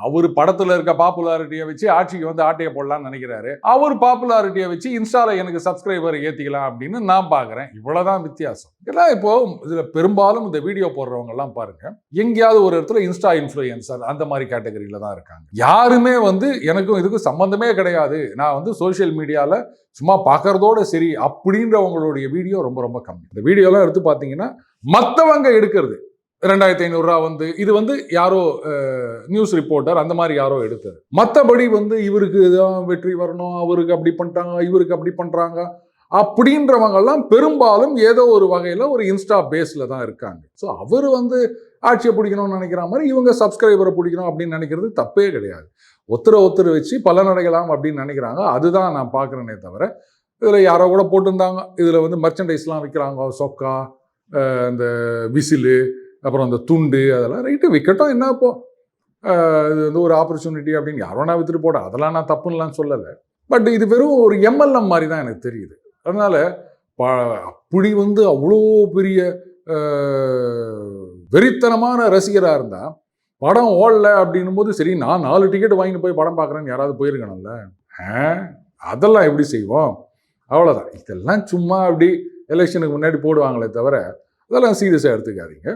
அவர் படத்துல இருக்க பாப்புலாரிட்டியை வச்சு ஆட்சிக்கு வந்து ஆட்டையை போடலாம்னு நினைக்கிறாரு. அவர் பாப்புலாரிட்டியை வச்சு இன்ஸ்டால எனக்கு சப்ஸ்கிரைபர் ஏத்திக்கலாம் அப்படின்னு நான் பாக்குறேன். இவ்வளவுதான் வித்தியாசம். இதெல்லாம் இப்போ இதுல பெரும்பாலும் இந்த வீடியோ போடுறவங்க எல்லாம் பாருங்க, எங்கேயாவது ஒரு இடத்துல இன்ஸ்டா இன்ஃப்ளூயன்சர் அந்த மாதிரி கேட்டகரியில தான் இருக்காங்க. யாருமே வந்து எனக்கும் இதுக்கு சம்பந்தமே கிடையாது, நான் வந்து சோசியல் மீடியால சும்மா பார்க்கறதோட சரி அப்படின்றவங்களுடைய வீடியோ ரொம்ப ரொம்ப கம்மி. இந்த வீடியோலாம் எடுத்து பார்த்தீங்கன்னா மற்றவங்க எடுக்கிறது 2500 ரூபா வந்து இது வந்து யாரோ நியூஸ் ரிப்போர்ட்டர் அந்த மாதிரி யாரோ எடுத்தது. மற்றபடி வந்து இவருக்கு தான் வெற்றி வரணும், அவருக்கு அப்படி பண்ணிட்டாங்க, இவருக்கு அப்படி பண்றாங்க அப்படின்றவங்கெல்லாம் பெரும்பாலும் ஏதோ ஒரு வகையில் ஒரு இன்ஸ்டா பேஸில் தான் இருக்காங்க. ஸோ அவர் வந்து ஆட்சியை பிடிக்கணும்னு நினைக்கிற மாதிரி இவங்க சப்ஸ்கிரைபரை பிடிக்கணும் அப்படின்னு நினைக்கிறது தப்பே கிடையாது. ஒருத்தரை வச்சு பலனடையலாம் அப்படின்னு நினைக்கிறாங்க. அதுதான் நான் பார்க்குறேனே தவிர இதில் யாரோ கூட போட்டிருந்தாங்க, இதில் வந்து மர்ச்சன்டைஸ்லாம் விற்கிறாங்க, சொக்கா, இந்த விசிலு, அப்புறம் அந்த துண்டு, அதெல்லாம் ரைட்டு விற்கட்டும், என்ன இப்போ இது வந்து ஒரு ஆப்பர்ச்சுனிட்டி அப்படின்னு யாரோ நான் வித்துட்டு போட, அதெல்லாம் நான் தப்புன்னெலாம் சொல்லலை. பட் இது வெறும் ஒரு எம்எல்எம் மாதிரி தான் எனக்கு தெரியுது. அதனால அப்படி வந்து அவ்வளோ பெரிய வெறித்தனமான ரசிகராக இருந்தால் படம் ஓடல அப்படின்னும் போது சரி நான் 4 டிக்கெட் வாங்கிட்டு போய் படம் பார்க்குறேன்னு யாராவது போயிருக்கணும்ல. அதெல்லாம் எப்படி செய்வோம்? அவ்வளோதான். இதெல்லாம் சும்மா அப்படி எலெக்ஷனுக்கு முன்னாடி போடுவாங்களே தவிர அதெல்லாம் சீரியஸாக எடுத்துக்காதீங்க.